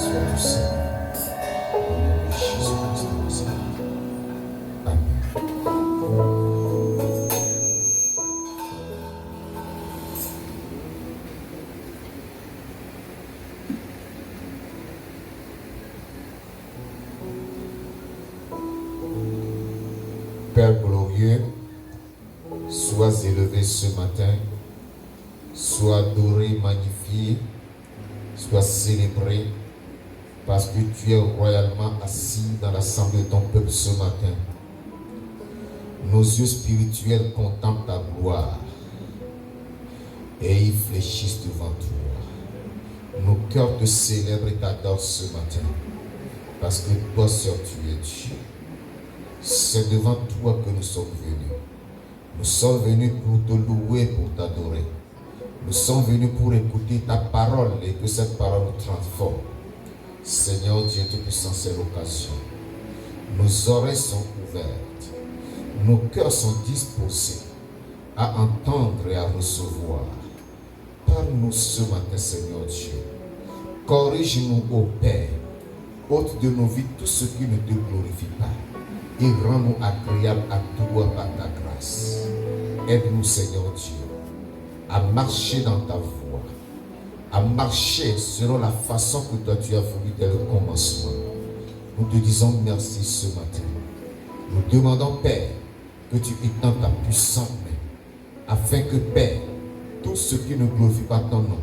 sois-tu saint. Au nom de Jésus-Christ de Nazareth. Amen. Père glorieux, sois élevé ce matin, sois adoré, magnifié, sois célébré, parce que tu es royalement assis dans l'assemblée de ton peuple ce matin. Nos yeux spirituels contemplent ta gloire et ils fléchissent devant toi. Nos cœurs te célèbrent et t'adorent ce matin, parce que toi seul tu es Dieu. C'est devant toi que nous sommes venus. Nous sommes venus pour te louer, pour t'adorer. Nous sommes venus pour écouter ta parole et que cette parole nous transforme. Seigneur Dieu Tout-Puissant, c'est l'occasion. Nos oreilles sont ouvertes. Nos cœurs sont disposés à entendre et à recevoir. Parle-nous ce matin, Seigneur Dieu. Corrige-nous, ô Père. Ôte de nos vies tout ce qui ne te glorifie pas. Et rends-nous agréables à toi par ta grâce. Aide-nous, Seigneur Dieu, à marcher dans ta voie, à marcher selon la façon que toi tu as voulu dès le commencement. Nous te disons merci ce matin. Nous demandons, Père, que tu étendes ta puissante main, afin que, Père, tout ce qui ne glorifie pas ton nom,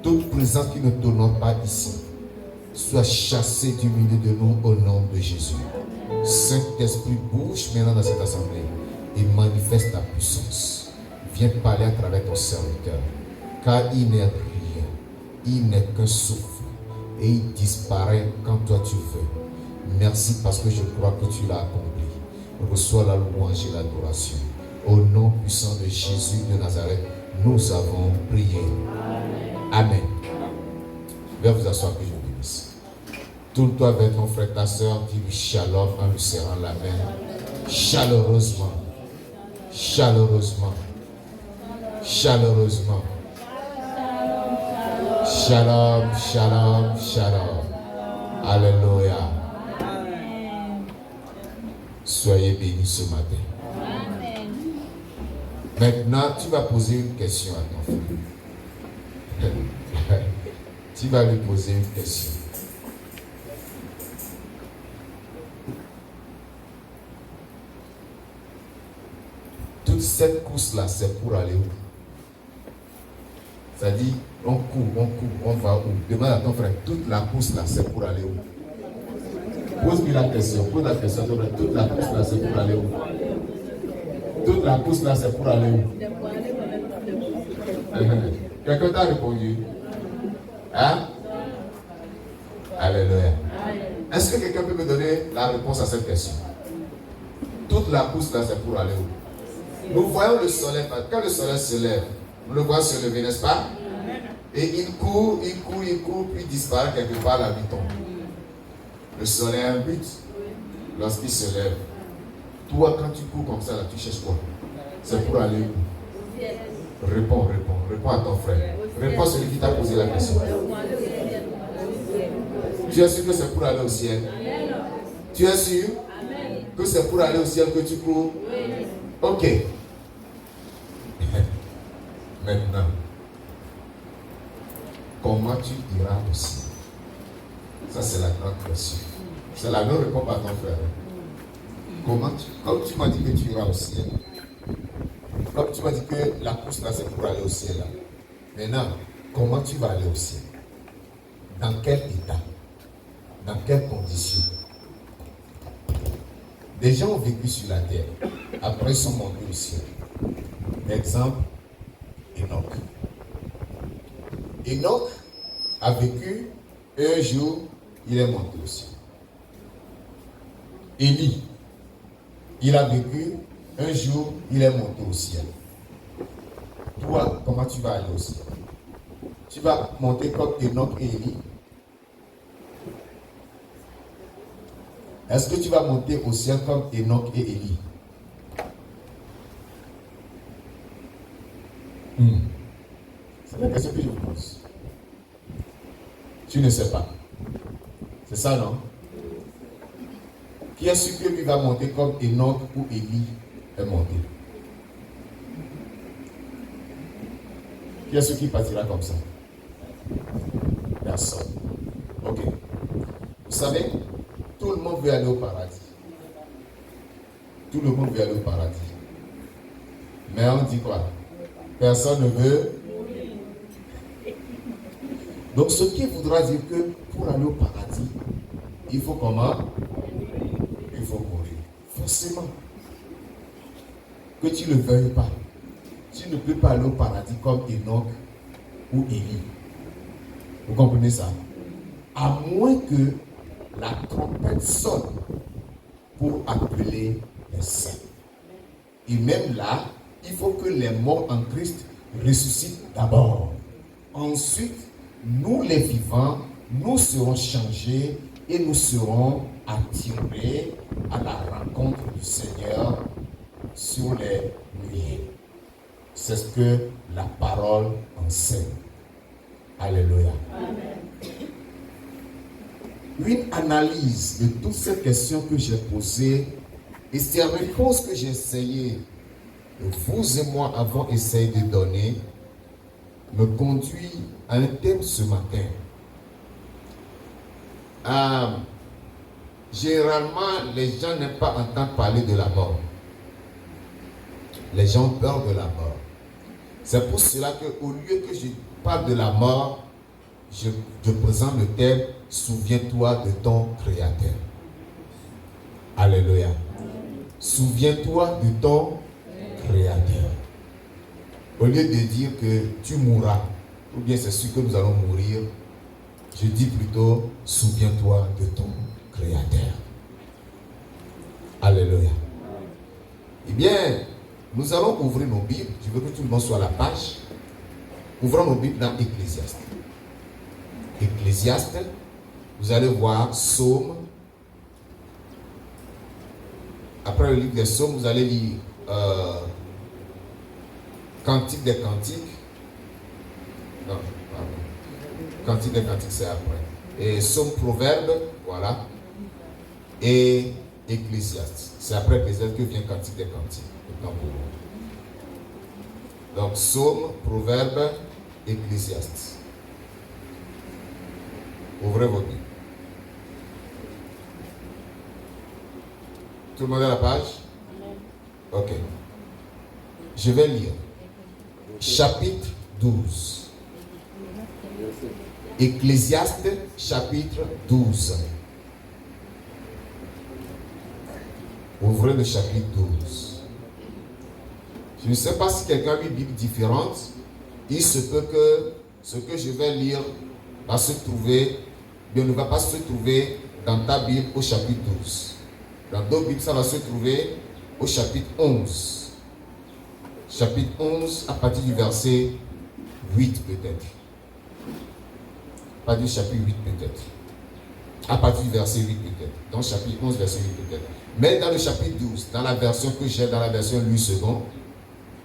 toute présence qui ne t'honore pas ici, soit chassé du milieu de nous au nom de Jésus. Saint-Esprit, bouge maintenant dans cette assemblée et manifeste ta puissance. Viens parler à travers ton serviteur, car il n'est rien, il n'est qu'un souffle et il disparaît quand toi tu veux. Merci parce que je crois que tu l'as accompli. Reçois la louange et l'adoration. Au nom puissant de Jésus de Nazareth, nous avons prié. Amen. Veuillez vous asseoir que je vous bénisse. Tourne-toi vers ton frère, ta soeur, dis-lui shalom en lui serrant la main. Chaleureusement. Chaleureusement. Chaleureusement. Shalom, shalom, shalom. Alléluia. Soyez bénis ce matin. Maintenant, tu vas poser une question à ton frère. Tu vas lui poser une question. Toute cette course-là, c'est pour aller où? C'est-à-dire, on court, on va où? Demande à ton frère, toute la course-là, c'est pour aller où? Pose-lui la question, pose la question, toute la course-là, c'est pour aller où? Toute la course-là, c'est pour aller où? Quelqu'un t'a répondu? Hein? Alléluia. Est-ce que quelqu'un peut me donner la réponse à cette question? Toute la course-là, c'est pour aller où? Nous voyons le soleil, quand le soleil se lève, nous le voyons se lever, n'est-ce pas? Et il court, puis il disparaît quelque part, la nuit tombe. Le soleil a un but lorsqu'il se lève. Toi, quand tu cours comme ça, là, tu cherches quoi? C'est pour aller où? Réponds à ton frère. Réponds à celui qui t'a posé la question. Tu es sûr que c'est pour aller au ciel? Tu es sûr que c'est pour aller au ciel que tu cours? Ok. Maintenant, comment tu iras au ciel? Ça, c'est la grande question. C'est la même réponse à ton frère. Comme tu m'as dit que tu iras au ciel, comme tu m'as dit que la course là, c'est pour aller au ciel là. Maintenant, comment tu vas aller au ciel? Dans quel état? Dans quelles conditions? Des gens ont vécu sur la terre. Après, ils sont montés au ciel. Exemple, Enoch. Enoch a vécu un jour, il est monté au ciel. Élie, il a vécu un jour, il est monté au ciel. Toi, comment tu vas aller au ciel? Tu vas monter comme Enoch et Élie? Est-ce que tu vas monter au ciel comme Enoch et Élie? C'est la question que je vous pose. Tu ne sais pas. C'est ça, non? Qui est-ce que lui va monter comme Enoch ou Élie est monté? Qui est-ce qui partira comme ça? Personne. Ok. Vous savez, tout le monde veut aller au paradis. Tout le monde veut aller au paradis. Mais on dit quoi? Personne ne veut. Donc ce qui voudra dire que pour aller au paradis, il faut comment? Il faut mourir. Forcément. Que tu ne le veuilles pas. Tu ne peux pas aller au paradis comme Enoch ou Élie. Vous comprenez ça? À moins que la trompette sonne pour appeler les saints. Et même là, il faut que les morts en Christ ressuscitent d'abord. Ensuite, nous les vivants, nous serons changés et nous serons attirés à la rencontre du Seigneur sur les nuées. C'est ce que la parole enseigne. Alléluia. Amen. Une analyse de toutes ces questions que j'ai posées et ces réponses que j'ai essayé, vous et moi avons essayé de donner, me conduit à un thème ce matin. Généralement, les gens n'aiment pas entendre parler de la mort. Les gens ont peur de la mort. C'est pour cela qu'au lieu que je parle de la mort, je présente le thème « Souviens-toi de ton Créateur ». Alléluia. Souviens-toi de ton Créateur. Au lieu de dire que tu mourras, ou bien c'est sûr que nous allons mourir, je dis plutôt « Souviens-toi de ton Créateur ». Alléluia. Eh bien, nous allons ouvrir nos Bibles. Je veux que tout le monde soit à la page. Ouvrons nos Bibles dans Ecclésiaste. Ecclésiaste, vous allez voir Psaume. Après le livre des Psaumes, vous allez lire Cantique des Cantiques. Non, pardon. Cantique des Cantiques, c'est après. Et Psaume Proverbe, voilà. Et Ecclésiaste. C'est après Ecclésiaste que vient Cantique des Cantiques. Donc, Psaume, Proverbe, Ecclésiaste. Ouvrez vos Bibles. Tout le monde a la page? Ok. Je vais lire. Chapitre 12. Ecclésiaste, chapitre 12. Ouvrez le chapitre 12. Je ne sais pas si quelqu'un a une Bible différente. Il se peut que ce que je vais lire va se trouver, bien ne va pas se trouver dans ta Bible au chapitre 12. Dans d'autres Bibles, ça va se trouver au chapitre 11. Chapitre 11, à partir du verset 8 peut-être. Pas du chapitre 8 peut-être. À partir du verset 8 peut-être. Dans le chapitre 11, verset 8 peut-être. Mais dans le chapitre 12, dans la version que j'ai, dans la version Louis II,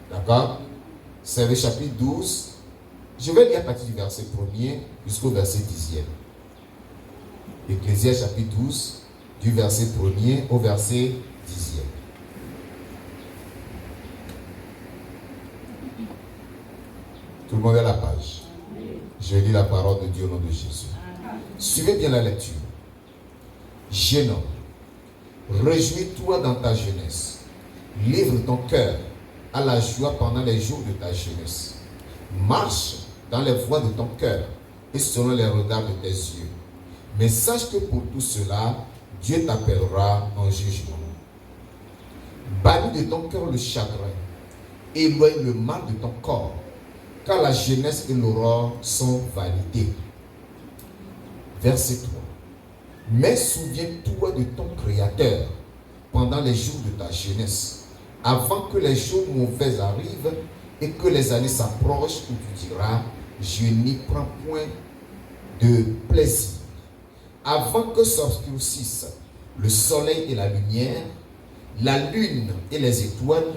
d'accord? C'est le chapitre 12. Je vais lire à partir du verset 1er jusqu'au verset 10e. Ecclésiaste chapitre 12, du verset 1er au verset 10e. Tout le monde est à la page. Je lis la parole de Dieu au nom de Jésus. Suivez bien la lecture. Jeune homme, réjouis-toi dans ta jeunesse. Livre ton cœur à la joie pendant les jours de ta jeunesse. Marche dans les voies de ton cœur et selon les regards de tes yeux. Mais sache que pour tout cela, Dieu t'appellera en jugement. Bannis de ton cœur le chagrin. Éloigne le mal de ton corps, car la jeunesse et l'aurore sont vanité. Verset 3. Mais souviens-toi de ton Créateur pendant les jours de ta jeunesse, avant que les jours mauvais arrivent et que les années s'approchent où tu diras, je n'y prends point de plaisir. Avant que s'obscurcissent le soleil et la lumière, la lune et les étoiles,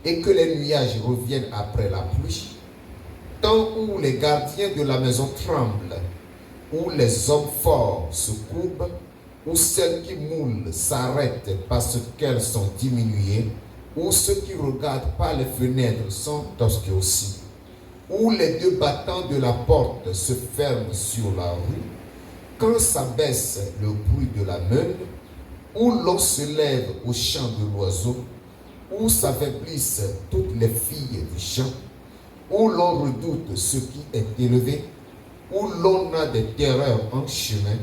et que les nuages reviennent après la pluie, temps où les gardiens de la maison tremblent où les hommes forts se courbent, où celles qui moulent s'arrêtent parce qu'elles sont diminuées, où ceux qui regardent par les fenêtres sont obscurcis, où les deux battants de la porte se ferment sur la rue, quand s'abaisse le bruit de la meule, où l'on se lève au chant de l'oiseau, où s'affaiblissent toutes les filles du champ, où l'on redoute ce qui est élevé, où l'on a des terreurs en chemin,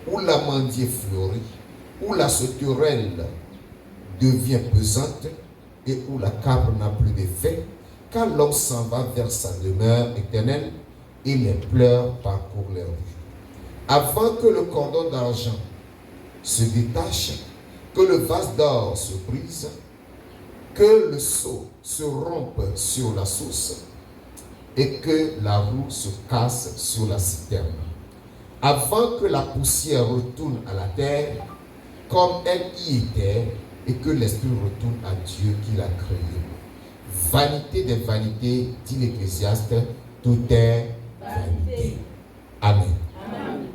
où l'amandier fleurit, où la sauterelle devient pesante et où la capre n'a plus d'effet, car l'homme s'en va vers sa demeure éternelle et les pleurs parcourent les rues. Avant que le cordon d'argent se détache, que le vase d'or se brise, que le seau se rompe sur la source et que la roue se casse sur la citerne. Avant que la poussière retourne à la terre comme elle y était et que l'esprit retourne à Dieu qui l'a créé. Vanité des vanités, dit l'Ecclésiaste, tout est vanité. Amen. Amen.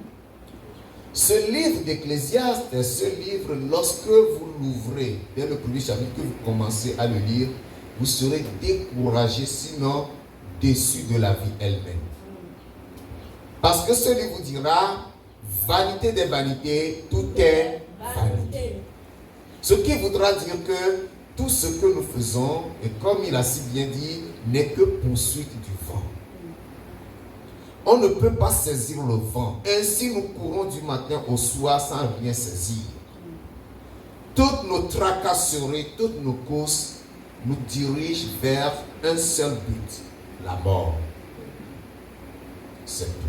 Ce livre d'Ecclésiaste, ce livre, lorsque vous l'ouvrez, dès le premier chapitre que vous commencez à le lire, vous serez découragé, sinon déçu de la vie elle-même. Parce que ce livre vous dira, vanité des vanités, tout est vanité. Ce qui voudra dire que tout ce que nous faisons, et comme il a si bien dit, n'est que poursuite du vent. On ne peut pas saisir le vent. Ainsi, nous courons du matin au soir sans rien saisir. Toutes nos tracasseries, toutes nos courses nous dirigent vers un seul but, la mort. C'est tout.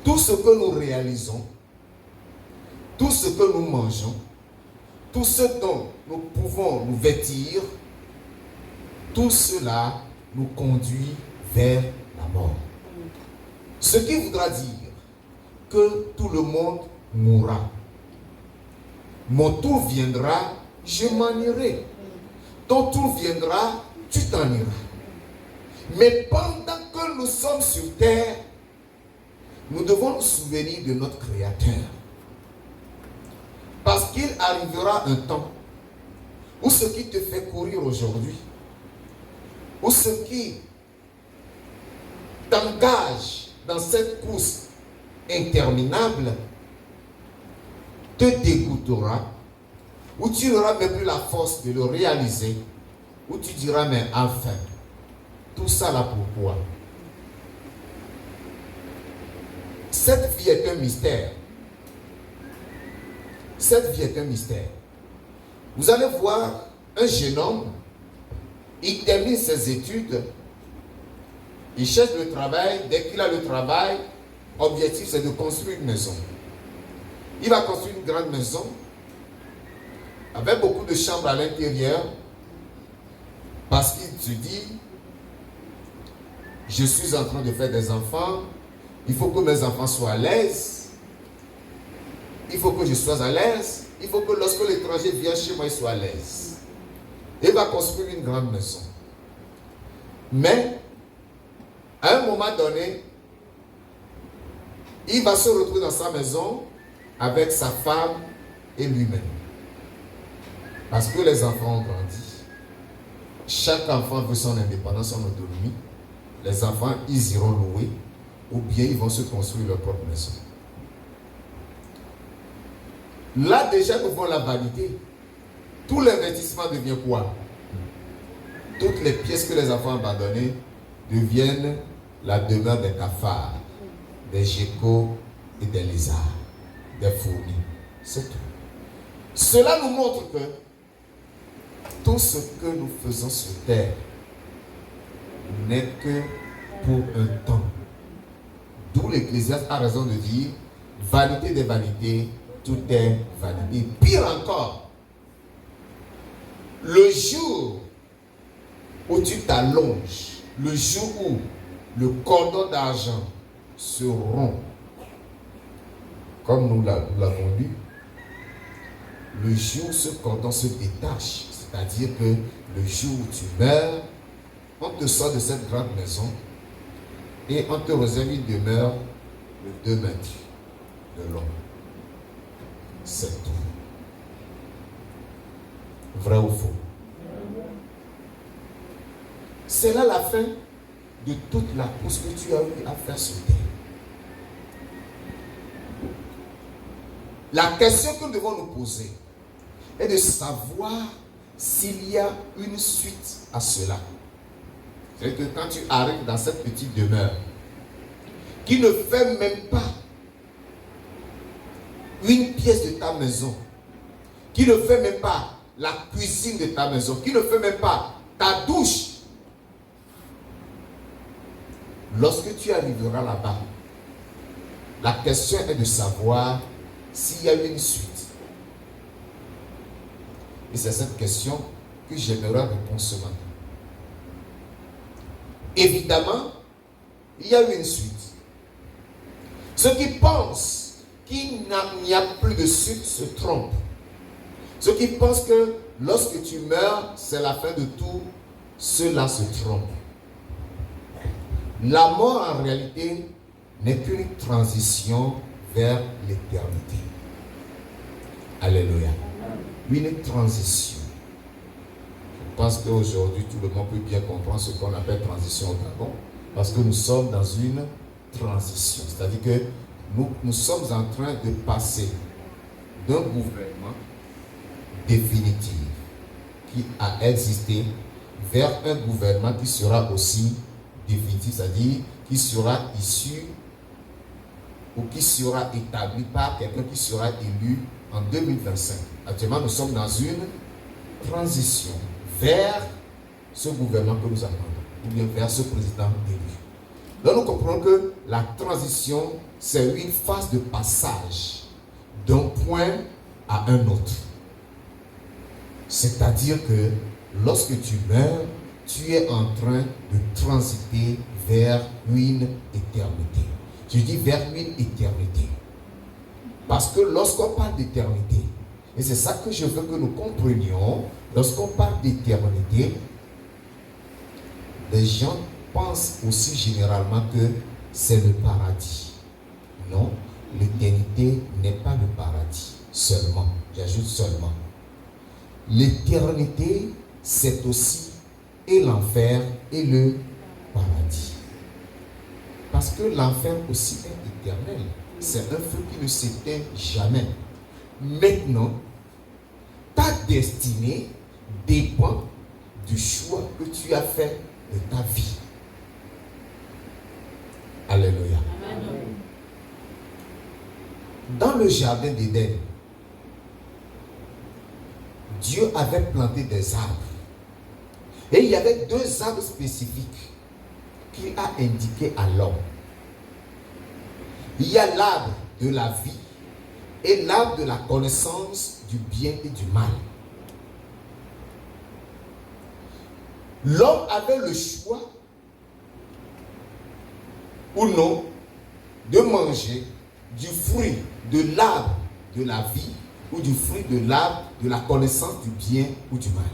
Tout ce que nous réalisons, tout ce que nous mangeons, tout ce dont nous pouvons nous vêtir, tout cela nous conduit vers la mort. Ce qui voudra dire que tout le monde mourra. Mon tour viendra, je m'en irai. Ton tour viendra, tu t'en iras. Mais pendant que nous sommes sur terre, nous devons nous souvenir de notre Créateur. Parce qu'il arrivera un temps où ce qui te fait courir aujourd'hui, où ce qui t'engage dans cette course interminable, te dégoûtera, où tu n'auras même plus la force de le réaliser, où tu diras, mais enfin, tout ça là pourquoi? Cette vie est un mystère. Cette vie est un mystère. Vous allez voir un jeune homme, il termine ses études, il cherche le travail, dès qu'il a le travail, l'objectif c'est de construire une maison. Il va construire une grande maison, avec beaucoup de chambres à l'intérieur, parce qu'il se dit, je suis en train de faire des enfants, il faut que mes enfants soient à l'aise, il faut que je sois à l'aise, il faut que lorsque l'étranger vient chez moi, il soit à l'aise. Il va construire une grande maison. Mais, à un moment donné, il va se retrouver dans sa maison avec sa femme et lui-même. Parce que les enfants ont grandi. Chaque enfant veut son indépendance, son autonomie. Les enfants, ils iront louer ou bien ils vont se construire leur propre maison. Là déjà nous voyons la vanité. Tout l'investissement devient quoi? Toutes les pièces que les enfants ont abandonnées deviennent la demeure des cafards, des geckos et des lézards, des fourmis. C'est tout. Cela nous montre que tout ce que nous faisons sur terre n'est que pour un temps. D'où l'Ecclésiaste a raison de dire, vanité des vanités, tout est vanité. Pire encore, le jour où tu t'allonges, le jour où le cordon d'argent se rompt, comme nous l'avons lu, le jour où ce cordon se détache, c'est-à-dire que le jour où tu meurs, on te sort de cette grande maison Et on te réserve une demeure de 2 mètres de long. C'est tout. Vrai ou faux? C'est là la fin de toute la course que tu as eu à faire sur terre. La question que nous devons nous poser est de savoir s'il y a une suite à cela. C'est que quand tu arrives dans cette petite demeure qui ne fait même pas une pièce de ta maison, qui ne fait même pas la cuisine de ta maison, qui ne fait même pas ta douche, lorsque tu arriveras là-bas, la question est de savoir s'il y a une suite. Et c'est cette question que j'aimerais répondre ce matin. Évidemment, il y a une suite. Ceux qui pensent qu'il n'y a plus de suite se trompent. Ceux qui pensent que lorsque tu meurs, c'est la fin de tout, ceux-là se trompent. La mort, en réalité, n'est qu'une transition vers l'éternité. Alléluia. Une transition. Je pense qu'aujourd'hui, tout le monde peut bien comprendre ce qu'on appelle transition au Gabon, parce que nous sommes dans une transition. C'est-à-dire que nous sommes en train de passer d'un gouvernement définitif qui a existé vers un gouvernement qui sera aussi définitif, c'est-à-dire qui sera issu ou qui sera établi par quelqu'un qui sera élu en 2025. Actuellement, nous sommes dans une transition vers ce gouvernement que nous attendons, ou bien vers ce président élu. Donc nous comprenons que la transition, c'est une phase de passage d'un point à un autre. C'est-à-dire que lorsque tu meurs, tu es en train de transiter vers une éternité. Je dis vers une éternité. Parce que lorsqu'on parle d'éternité, et c'est ça que je veux que nous comprenions, lorsqu'on parle d'éternité, les gens pensent aussi généralement que c'est le paradis. Non, l'éternité n'est pas le paradis seulement. J'ajoute seulement. L'éternité, c'est aussi et l'enfer et le paradis. Parce que l'enfer aussi est éternel. C'est un feu qui ne s'éteint jamais. Maintenant, ta destinée dépend du choix que tu as fait de ta vie. Alléluia. Amen. Dans le jardin d'Éden, Dieu avait planté des arbres. Et il y avait 2 arbres spécifiques qu'il a indiqués à l'homme. Il y a l'arbre de la vie et l'arbre de la connaissance du bien et du mal. L'homme avait le choix ou non de manger du fruit de l'arbre de la vie ou du fruit de l'arbre de la connaissance du bien ou du mal.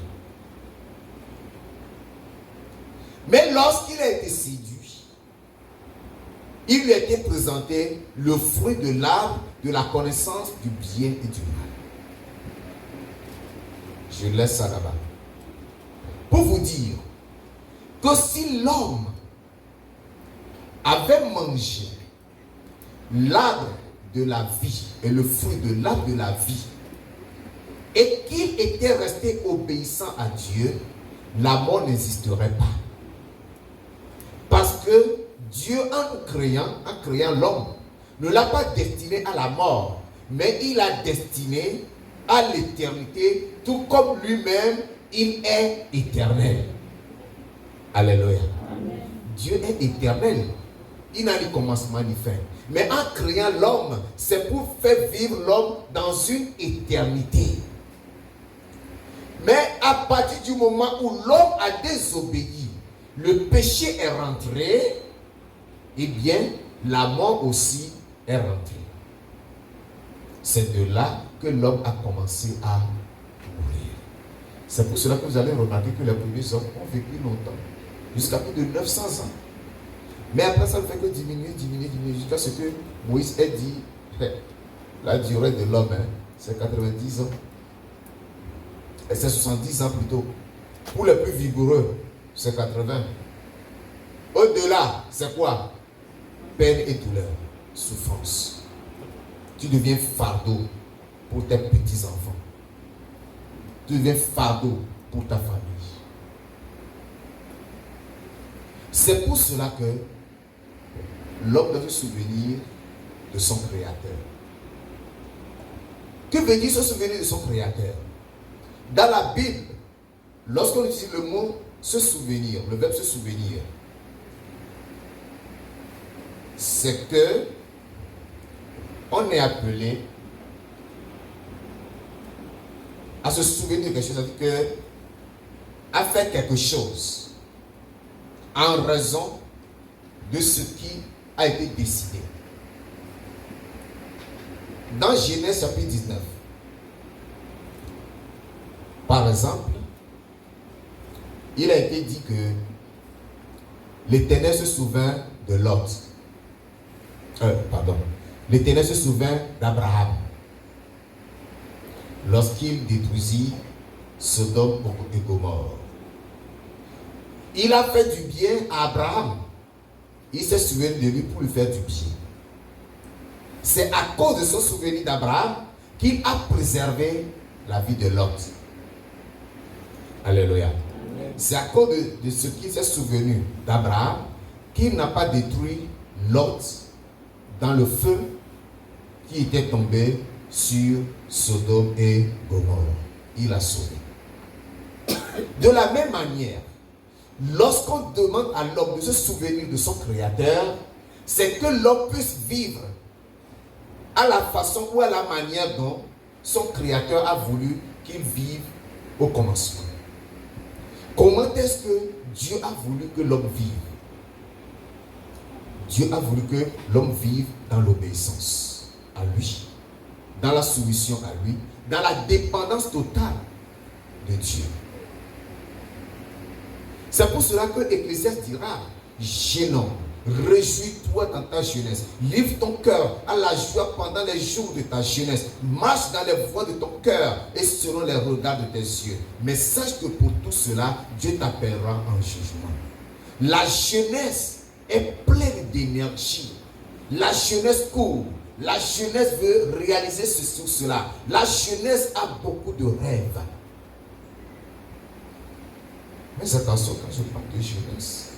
Mais lorsqu'il a été séduit, il lui a été présenté le fruit de l'arbre de la connaissance du bien et du mal. Je laisse ça là-bas. Pour vous dire que si l'homme avait mangé l'arbre de la vie et le fruit de l'arbre de la vie et qu'il était resté obéissant à Dieu, la mort n'existerait pas. Parce que Dieu, en créant l'homme, ne l'a pas destiné à la mort, mais il l'a destiné à l'éternité, tout comme lui-même, il est éternel. Alléluia. Amen. Dieu est éternel. Il n'a ni commencement ni fin. Mais en créant l'homme, c'est pour faire vivre l'homme dans une éternité. Mais à partir du moment où l'homme a désobéi, le péché est rentré, eh bien, la mort aussi est rentrée. C'est de là que l'homme a commencé à mourir. C'est pour cela que vous allez remarquer que les premiers hommes ont vécu longtemps, jusqu'à plus de 900 ans. Mais après, ça ne fait que diminuer, jusqu'à ce que Moïse ait dit, la durée de l'homme, c'est 90 ans. Et c'est 70 ans plutôt. Pour les plus vigoureux, c'est 80. Au-delà, c'est quoi? Peine et douleur, souffrance. Tu deviens fardeau pour tes petits-enfants. Tu deviens fardeau pour ta famille. C'est pour cela que l'homme doit se souvenir de son Créateur. Que veut dire se souvenir de son Créateur? Dans la Bible, lorsqu'on utilise le mot se souvenir, le verbe se souvenir, c'est que on est appelé à se souvenir de quelque chose, c'est-à-dire que à faire quelque chose en raison de ce qui a été décidé. Dans Genèse chapitre 19, par exemple, il a été dit que l'Éternel se souvint de Lot. L'Éternel se souvint d'Abraham lorsqu'il détruisit Sodome et Gomorrhe. Il a fait du bien à Abraham. Il s'est souvenu de lui pour lui faire du bien. C'est à cause de son souvenir d'Abraham qu'il a préservé la vie de Lot. Alléluia. C'est à cause de ce qu'il s'est souvenu d'Abraham qu'il n'a pas détruit Lot dans le feu qui était tombé sur Sodome et Gomorrhe. Il a sauvé. De la même manière, lorsqu'on demande à l'homme de se souvenir de son Créateur, c'est que l'homme puisse vivre à la façon ou à la manière dont son Créateur a voulu qu'il vive au commencement. Comment est-ce que Dieu a voulu que l'homme vive? Dieu a voulu que l'homme vive dans l'obéissance à lui, dans la soumission à lui, dans la dépendance totale de Dieu. C'est pour cela que Ecclésiaste dira, jeune homme, réjouis-toi dans ta jeunesse, livre ton cœur à la joie pendant les jours de ta jeunesse, marche dans les voies de ton cœur et selon les regards de tes yeux. Mais sache que pour tout cela, Dieu t'appellera en jugement. La jeunesse est pleine d'énergie. La jeunesse court. La jeunesse veut réaliser ceci ou cela. La jeunesse a beaucoup de rêves. Mais attention, quand je parle de jeunesse,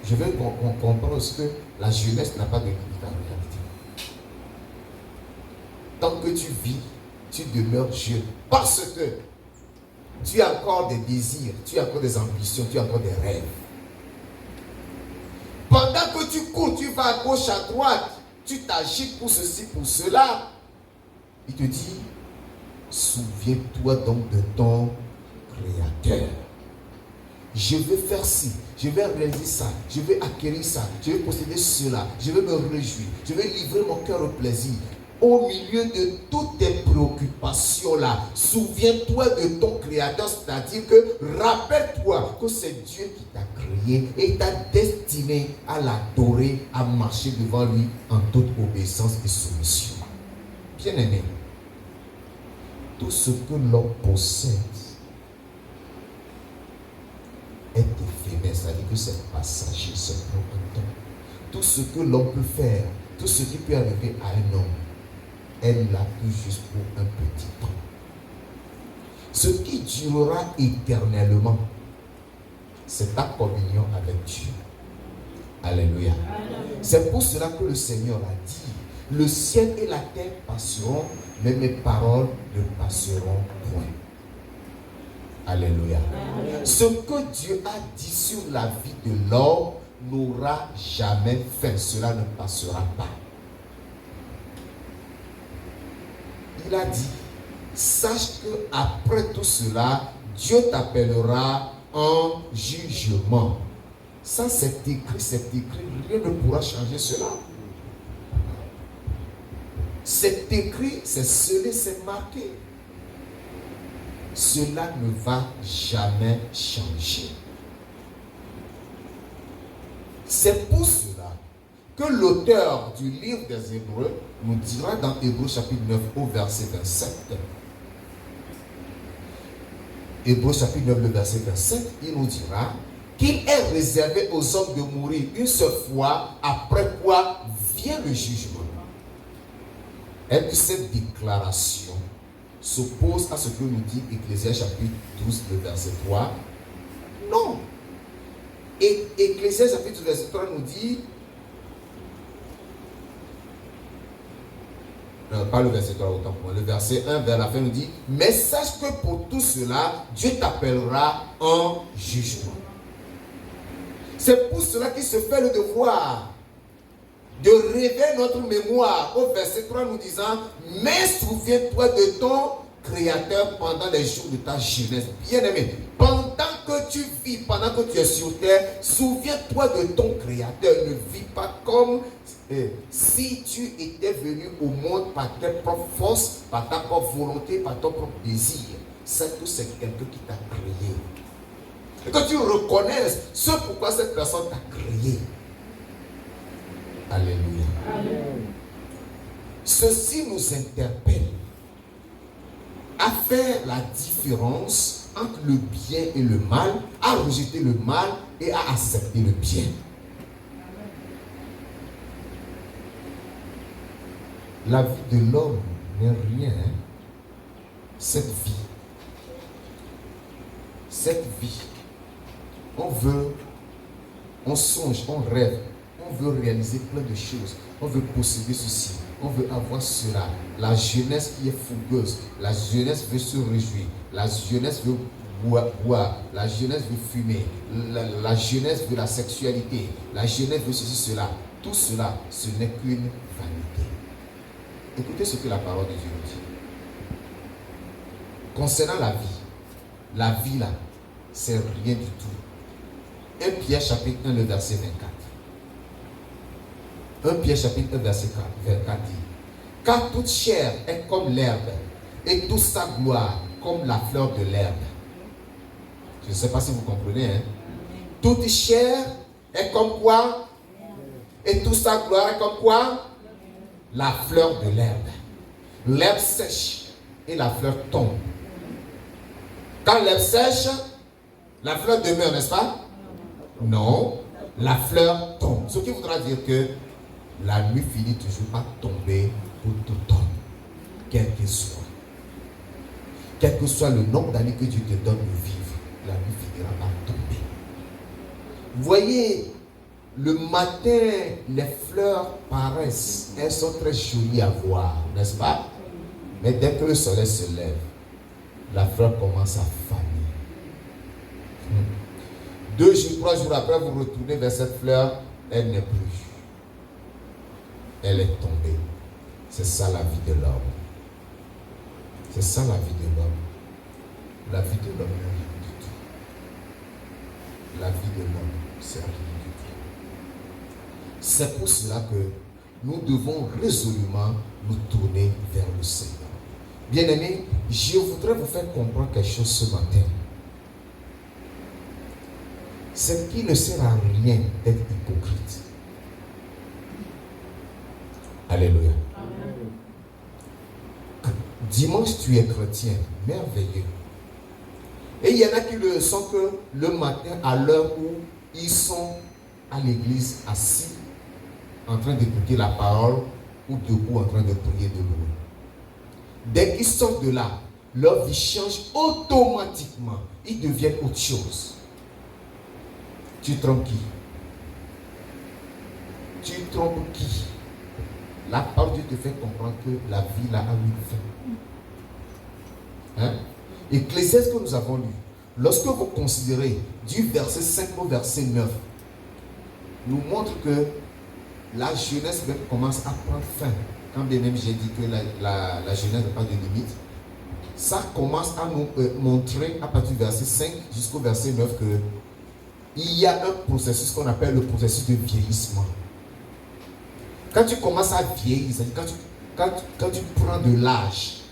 je veux qu'on comprenne aussi que la jeunesse n'a pas de limite en réalité. Tant que tu vis, tu demeures jeune. Parce que tu as encore des désirs, tu as encore des ambitions, tu as encore des rêves. Pendant que tu cours, tu vas à gauche, à droite, tu t'agites pour ceci, pour cela. Il te dit, souviens-toi donc de ton Créateur. Je vais faire ci, je vais réaliser ça, je vais acquérir ça, je vais posséder cela, je vais me réjouir, je vais livrer mon cœur au plaisir. Au milieu de toutes tes préoccupations là, souviens-toi de ton Créateur, c'est-à-dire que rappelle-toi que c'est Dieu qui t'a créé et t'a destiné à l'adorer, à marcher devant lui en toute obéissance et soumission. Bien-aimé, tout ce que l'homme possède est éphémère, c'est-à-dire que c'est passager, c'est pour un temps. Tout ce que l'homme peut faire, tout ce qui peut arriver à un homme, elle l'a tout juste pour un petit temps. Ce qui durera éternellement, c'est ta communion avec Dieu. Alléluia. C'est pour cela que le Seigneur a dit, le ciel et la terre passeront, mais mes paroles ne passeront point. Alléluia. Ce que Dieu a dit sur la vie de l'homme n'aura jamais fait. Cela ne passera pas. Il a dit, sache que après tout cela, Dieu t'appellera en jugement. Ça c'est écrit, rien ne pourra changer cela. C'est écrit, c'est scellé, c'est marqué. Cela ne va jamais changer. C'est pour cela que l'auteur du livre des Hébreux nous dira dans Hébreux chapitre 9 au verset 27. Hébreux chapitre 9, le verset 27, il nous dira qu'il est réservé aux hommes de mourir une seule fois, après quoi vient le jugement. Est-ce que cette déclaration s'oppose à ce que nous dit Ecclésiaste chapitre 12, le verset 3? Non. Et Ecclésiaste chapitre 12, verset 3 nous dit, pas le verset 3 autant pour moi, le verset 1 vers la fin nous dit, mais sache que pour tout cela, Dieu t'appellera en jugement. C'est pour cela qu'il se fait le devoir de réveiller notre mémoire au verset 3 nous disant, mais souviens-toi de ton Créateur pendant les jours de ta jeunesse. Bien-aimé, pendant que tu vis, pendant que tu es sur terre, souviens-toi de ton Créateur. Ne vis pas comme si tu étais venu au monde par ta propre force, par ta propre volonté, par ton propre désir. C'est que c'est quelqu'un qui t'a créé. Et que tu reconnaisses ce pourquoi cette personne t'a créé. Alléluia. Amen. Ceci nous interpelle à faire la différence entre le bien et le mal, à rejeter le mal et à accepter le bien. La vie de l'homme n'est rien. Cette vie, on songe, on rêve, on veut réaliser plein de choses, on veut posséder ceci, on veut avoir cela. La jeunesse qui est fougueuse, la jeunesse veut se réjouir, la jeunesse veut boire, la jeunesse veut fumer, la jeunesse veut la sexualité, la jeunesse veut ceci, cela. Tout cela, ce n'est qu'une vanité. Écoutez ce que la parole de Dieu nous dit. Concernant la vie là, c'est rien du tout. 1 Pierre chapitre 1, le verset 24. 1 Pierre chapitre 1, verset 24 dit, car toute chair est comme l'herbe, et toute sa gloire comme la fleur de l'herbe. Je ne sais pas si vous comprenez. Hein? Toute chair est comme quoi? Et toute sa gloire est comme quoi? La fleur de l'herbe. L'herbe sèche et la fleur tombe. Quand l'herbe sèche, la fleur demeure, n'est-ce pas? Non, la fleur tombe. Ce qui voudra dire que la nuit finit toujours par tomber pour tout homme, quel qu'il soit. Quel que soit le nombre d'années que Dieu te donne de vivre, la nuit finira par tomber. Vous voyez, le matin, les fleurs paraissent, elles sont très jolies à voir, n'est-ce pas? Mais dès que le soleil se lève, la fleur commence à faner. 2 jours, 3 jours après, vous retournez vers cette fleur, elle n'est plus. Elle est tombée. C'est ça la vie de l'homme. C'est ça la vie de l'homme. La vie de l'homme n'est rien du tout. La vie de l'homme, c'est rien du tout. C'est pour cela que nous devons résolument nous tourner vers le Seigneur. Bien-aimés, je voudrais vous faire comprendre quelque chose ce matin. C'est qu'il ne sert à rien d'être hypocrite. Alléluia. Amen. Dimanche, tu es chrétien, merveilleux. Et il y en a qui le sont que le matin, à l'heure où ils sont à l'église, assis, en train d'écouter la parole, ou debout en train de prier de louer. Dès qu'ils sortent de là, leur vie change automatiquement. Ils deviennent autre chose. Tu trompes qui? Tu trompes qui? La parole de Dieu te fait comprendre que la vie là a une fin. Hein? Ecclésiaste que nous avons lu, lorsque vous considérez du verset 5 au verset 9, nous montre que la jeunesse commence à prendre fin. Quand bien même j'ai dit que la jeunesse n'a pas de limite, ça commence à nous montrer à partir du verset 5 jusqu'au verset 9 que il y a un processus qu'on appelle le processus de vieillissement. Quand tu commences à vieillir, c'est-à-dire quand tu prends de l'âge,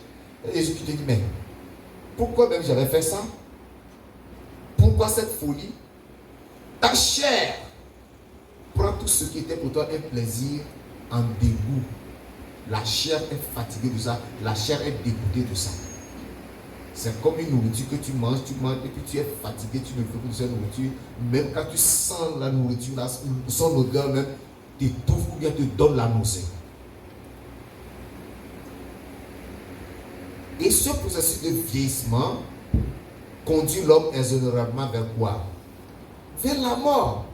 Jésus qui te dit, mais pourquoi même j'avais fait ça? Pourquoi cette folie? Ta chair prends tout ce qui était pour toi un plaisir en dégoût. La chair est fatiguée de ça, la chair est dégoûtée de ça. C'est comme une nourriture que tu manges et puis tu es fatigué, tu ne veux plus de cette nourriture. Même quand tu sens la nourriture, son odeur même t'étouffe ou bien te donne la nausée. Et ce processus de vieillissement conduit l'homme exonératement vers quoi? Vers la mort.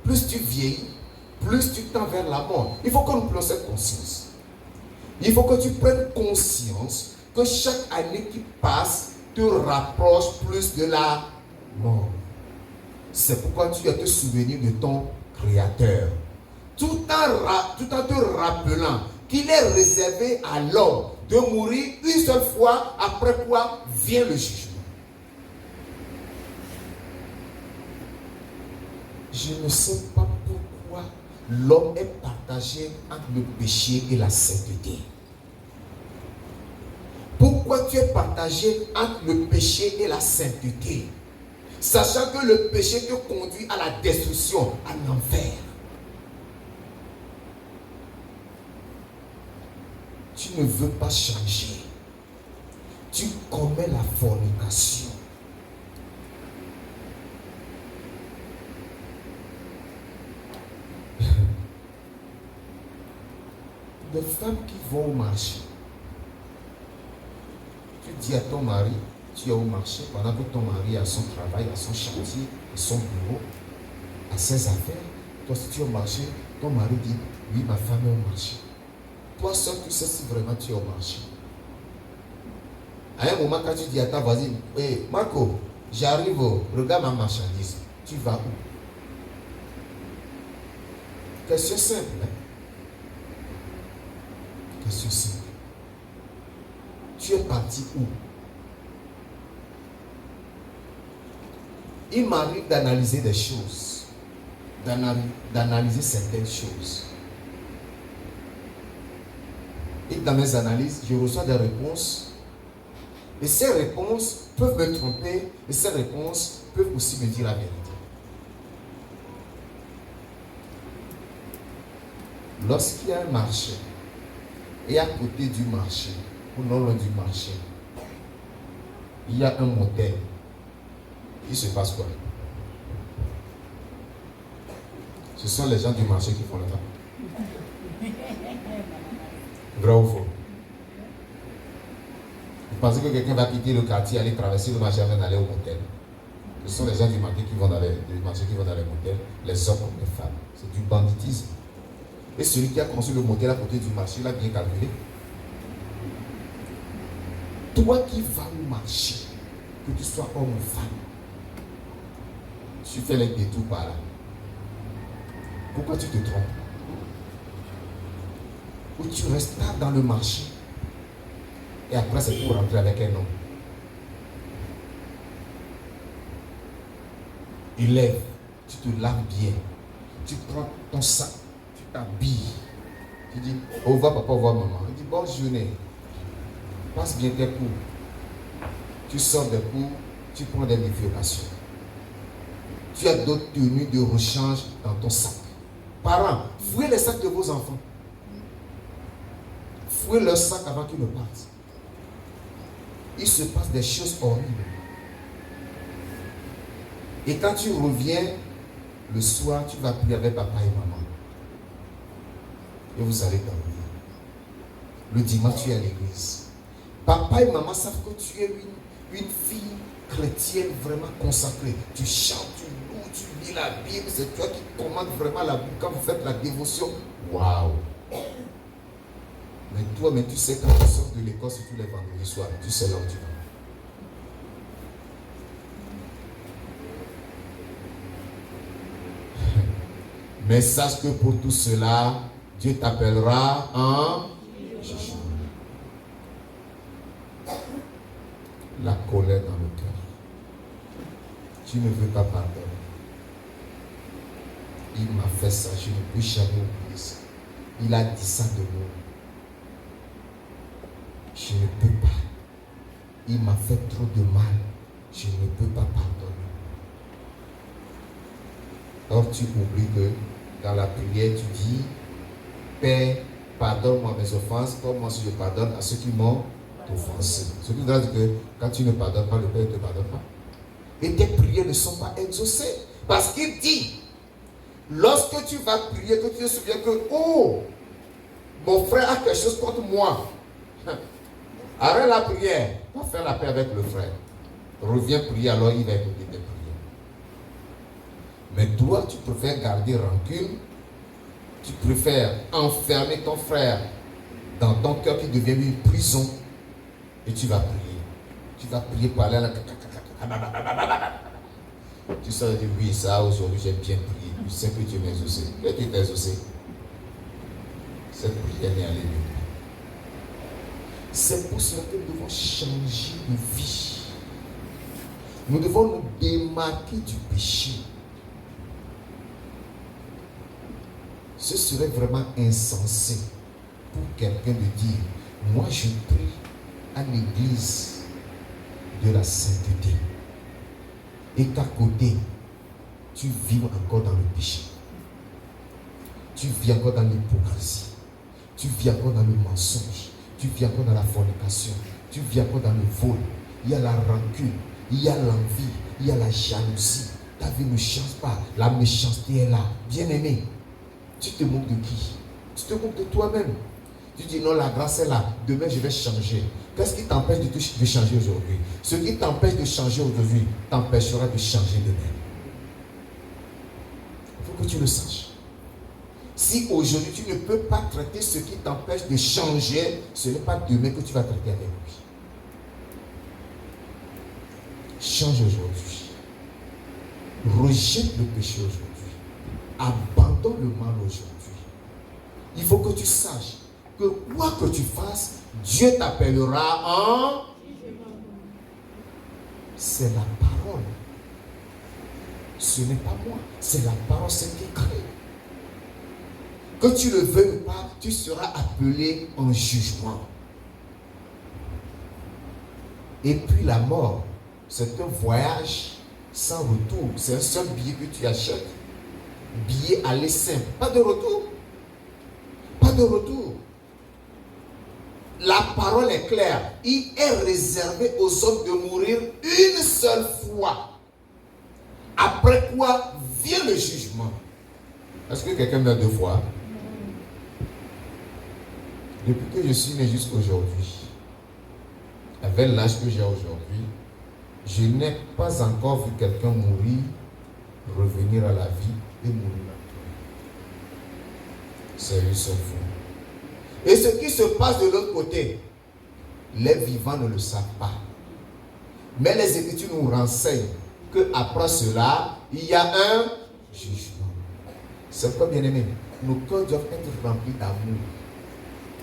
Plus tu vieillis, plus tu tends vers la mort. Il faut que nous prenions cette conscience. Il faut que tu prennes conscience que chaque année qui passe te rapproche plus de la mort. C'est pourquoi tu dois te souvenir de ton Créateur. Tout en te rappelant qu'il est réservé à l'homme de mourir une seule fois, après quoi vient le jugement. Je ne sais pas pourquoi l'homme est partagé entre le péché et la sainteté. Pourquoi tu es partagé entre le péché et la sainteté? Sachant que le péché te conduit à la destruction, à l'enfer. Tu ne veux pas changer. Tu commets la fornication. Des femmes qui vont au marché. Tu dis à ton mari, tu es au marché pendant que ton mari a son travail, a son chantier, a son bureau, a ses affaires. Toi, si tu es au marché, ton mari dit, oui, ma femme est au marché. Toi seul, tu sais si vraiment tu es au marché. À un moment, quand tu dis à ta voisine, hey, Marco, j'arrive, regarde ma marchandise. Tu vas où? Question simple, hein? Question simple. Tu es parti où? Il m'arrive d'analyser des choses, d'analyser certaines choses. Et dans mes analyses, je reçois des réponses. Et ces réponses peuvent me tromper, et ces réponses peuvent aussi me dire la vérité. Lorsqu'il y a un marché, et à côté du marché, ou non loin du marché, il y a un motel, il se passe quoi? Ce sont les gens du marché qui font le travail. Vrai ou faux? Vous pensez que quelqu'un va quitter le quartier, aller traverser le marché avant d'aller au motel? Ce sont les gens du marché qui vont dans les motels, les hommes comme les femmes. C'est du banditisme. Et celui qui a construit le motel à côté du marché, il a bien calculé. Toi qui vas au marché, que tu sois homme ou femme, tu fais les détours par là. Pourquoi tu te trompes? Ou tu restes là dans le marché et après c'est pour rentrer avec un homme. Élève, tu te laves bien, tu prends ton sac, tu t'habilles, tu dis, au revoir papa, au revoir maman. Il dit, bonne journée, passe bien tes cours. Tu sors des cours, tu prends des bifurcations. Tu as d'autres tenues de rechange dans ton sac. Parents, fouillez les sacs de vos enfants. Fouillez leur sac avant qu'ils ne partent. Il se passe des choses horribles. Et quand tu reviens le soir, tu vas prier avec papa et maman. Et vous allez dormir. Le dimanche, tu es à l'église. Papa et maman savent que tu es une fille chrétienne vraiment consacrée. Tu chantes, tu loues, tu lis la Bible. C'est toi qui commandes vraiment la Bible quand vous faites la dévotion. Waouh! Mais toi, tu sais quand tu sors de l'école, surtout les vendredis soirs, tu sais là où tu vas. Mais sache que pour tout cela, Dieu t'appellera en jugement. La colère dans le cœur. Tu ne veux pas pardonner. Il m'a fait ça, je ne peux jamais oublier ça. Il a dit ça de moi. Je ne peux pas. Il m'a fait trop de mal. Je ne peux pas pardonner. Or, tu oublies que Dans la prière, tu dis, Père, pardonne-moi mes offenses, comme moi si je pardonne à ceux qui m'ont offensé. Ce qui veut dire que quand tu ne pardonnes pas, le Père ne te pardonne pas. Et tes prières ne sont pas exaucées. Parce qu'il dit, lorsque tu vas prier, que tu te souviens que, oh, mon frère a quelque chose contre moi. Arrête la prière. Va faire la paix avec le frère. Reviens prier, alors il va écouter tes prières. Mais toi, tu préfères garder rancune. Tu préfères enfermer ton frère dans ton cœur qui devient une prison. Et tu vas prier. Tu vas prier par là. Tu sais dire, oui, ça, aujourd'hui, j'ai bien prié. Tu sais que Dieu m'a exaucé. Et tu t'es exaucé. Cette prière n'est allée nulle part. C'est pour cela que nous devons changer de vie. Nous devons nous démarquer du péché. Ce serait vraiment insensé pour quelqu'un de dire, moi je prie à l'église de la sainteté. Et qu'à côté, tu vis encore dans le péché. Tu vis encore dans l'hypocrisie. Tu vis encore dans le mensonge. Tu vis encore dans la fornication. Tu vis encore dans le vol. Il y a la rancune. Il y a l'envie. Il y a la jalousie. Ta vie ne change pas. La méchanceté est là. Bien-aimé, tu te moques de qui? Tu te moques de toi-même. Tu dis non, la grâce est là. Demain, je vais changer. Qu'est-ce qui t'empêche de changer aujourd'hui? Ce qui t'empêche de changer aujourd'hui t'empêchera de changer demain. Il faut que tu le saches. Si aujourd'hui tu ne peux pas traiter ce qui t'empêche de changer, ce n'est pas demain que tu vas traiter avec lui. Change aujourd'hui. Rejette le péché aujourd'hui. Abandonne le mal aujourd'hui. Il faut que tu saches que quoi que tu fasses, Dieu t'appellera en... C'est la parole. Ce n'est pas moi. C'est la parole, c'est écrit. Que tu le veuilles ou pas, tu seras appelé en jugement. Et puis la mort, c'est un voyage sans retour. C'est un seul billet que tu achètes. Billet aller simple. Pas de retour. Pas de retour. La parole est claire. Il est réservé aux hommes de mourir une seule fois. Après quoi vient le jugement. Est-ce que quelqu'un meurt deux fois? Depuis que je suis né jusqu'aujourd'hui, avec l'âge que j'ai aujourd'hui, je n'ai pas encore vu quelqu'un mourir, revenir à la vie et mourir. Sérieux, c'est fou. Et ce qui se passe de l'autre côté, les vivants ne le savent pas. Mais les Écritures nous renseignent qu'après cela, il y a un jugement. C'est pourquoi, bien aimé, nos cœurs doivent être remplis d'amour.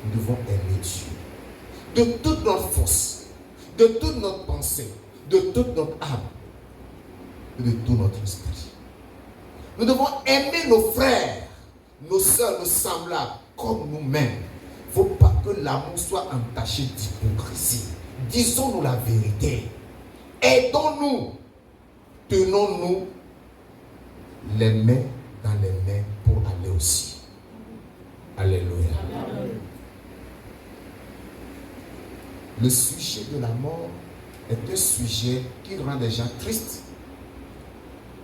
Nous devons aimer Dieu. De toute notre force, de toute notre pensée, de toute notre âme, et de tout notre esprit. Nous devons aimer nos frères, nos soeurs, nos semblables, comme nous-mêmes. Il ne faut pas que l'amour soit entaché d'hypocrisie. Disons-nous la vérité. Aidons-nous. Tenons-nous les mains dans les mains pour aller aussi. Alléluia. Le sujet de la mort est un sujet qui rend des gens tristes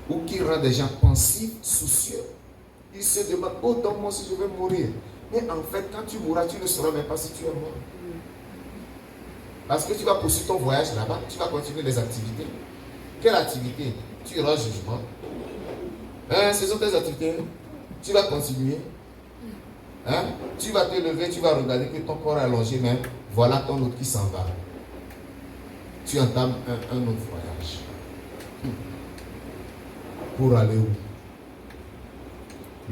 ou qui rend des gens pensifs, soucieux. Ils se demandent, oh, donne-moi si je vais mourir. Mais en fait, quand tu mourras, tu ne sauras même pas si tu es mort. Parce que tu vas poursuivre ton voyage là-bas, tu vas continuer les activités. Quelle activité? Tu auras jugement. Ce sont tes activités. Tu vas continuer. Tu vas te lever, tu vas regarder que ton corps est allongé, mais voilà ton autre qui s'en va. Tu entames un autre voyage. Pour aller où?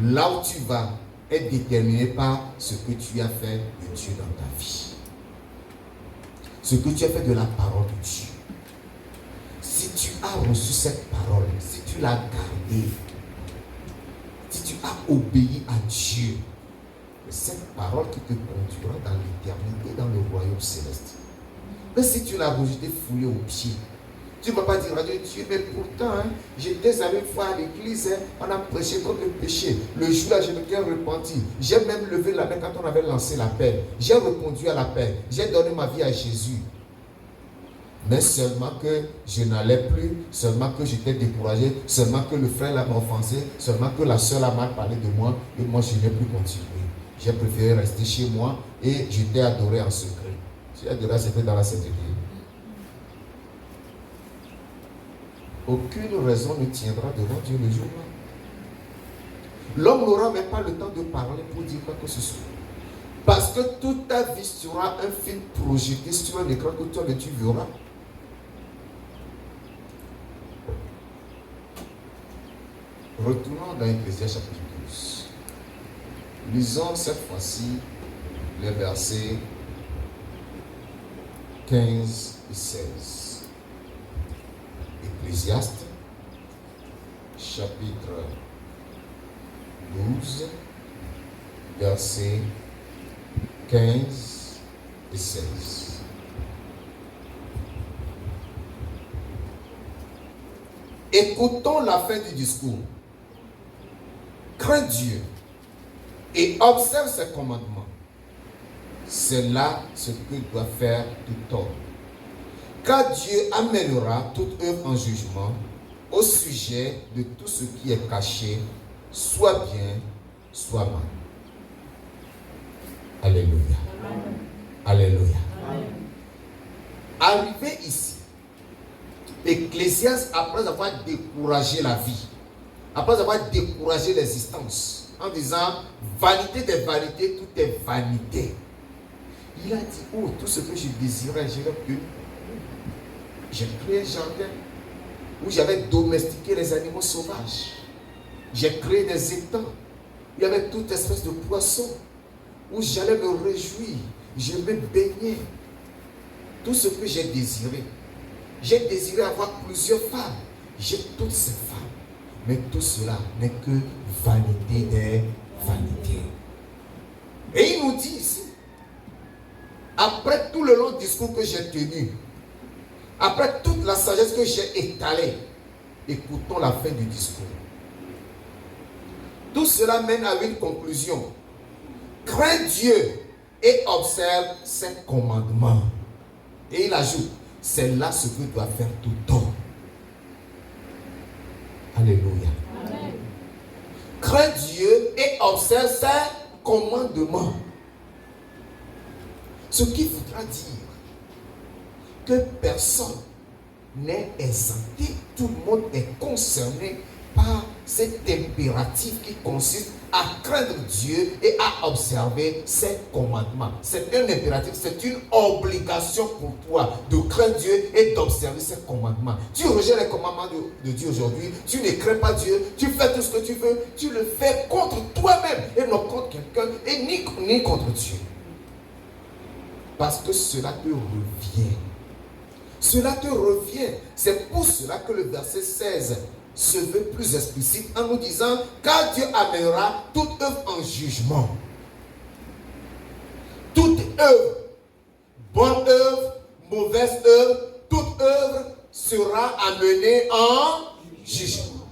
Là où tu vas est déterminé par ce que tu as fait de Dieu dans ta vie. Ce que tu as fait de la parole de Dieu. Si tu as reçu cette parole, si tu l'as gardée, si tu as obéi à Dieu, cette parole qui te conduira dans l'éternité, dans le royaume céleste. Mais si tu l'as rejeté, foulé aux pieds, Tu ne vas pas dire à Dieu, Dieu, mais pourtant, j'étais allé une fois à l'église, on a prêché contre le péché. Le jour-là, je me suis repenti. J'ai même levé la main quand on avait lancé l'appel. J'ai répondu à l'appel. J'ai donné ma vie à Jésus. Mais seulement que je n'allais plus, seulement que j'étais découragé, seulement que le frère m'a offensé, seulement que la soeur a mal parlé de moi, et moi je n'ai plus continué. J'ai préféré rester chez moi et j'étais adoré en secret. J'ai adoré, c'était dans la sainteté. Aucune raison ne tiendra devant Dieu le jour-là. L'homme n'aura même pas le temps de parler pour dire quoi que ce soit. Parce que toute ta vie sera un film projeté sur un écran que toi tu verras. Retournons dans Ecclésiaste chapitre 12. Lisons cette fois-ci les versets 15 et 16. Ecclésiaste chapitre 12, versets 15 et 16. Écoutons la fin du discours. Crains Dieu et observe ses commandements. C'est là ce que doit faire tout homme. Car Dieu amènera toute œuvre en jugement au sujet de tout ce qui est caché, soit bien, soit mal. Alléluia. Amen. Alléluia. Amen. Arrivé ici, Ecclésiaste, après avoir découragé la vie, après avoir découragé l'existence, en disant vanité des vanités, tout est vanité. Il a dit, oh, tout ce que je désirais, j'ai obtenu. J'ai créé un jardin où j'avais domestiqué les animaux sauvages. J'ai créé des étangs. Il y avait toute espèce de poissons où j'allais me réjouir. Je me baignais. Tout ce que j'ai désiré. J'ai désiré avoir plusieurs femmes. J'ai toutes ces femmes. Mais tout cela n'est que vanité des vanités. Et il nous dit ici, après tout le long discours que j'ai tenu, après toute la sagesse que j'ai étalée, écoutons la fin du discours. Tout cela mène à une conclusion. Crains Dieu et observe ses commandements. Et il ajoute, c'est là ce que doit faire tout homme. Alléluia. Amen. Crains Dieu et observe ses commandements. Ce qui voudra dire que personne n'est exempté, tout le monde est concerné par cet impératif qui consiste à craindre Dieu et à observer ses commandements. C'est un impératif, c'est une obligation pour toi de craindre Dieu et d'observer ses commandements. Tu rejettes les commandements de Dieu aujourd'hui, tu ne crains pas Dieu, tu fais tout ce que tu veux, tu le fais contre toi-même et non contre quelqu'un et ni contre Dieu. Parce que cela te revient. Cela te revient. C'est pour cela que le verset 16 se veut plus explicite en nous disant, car Dieu amènera toute œuvre en jugement. Toute œuvre, bonne œuvre, mauvaise œuvre, toute œuvre sera amenée en jugement.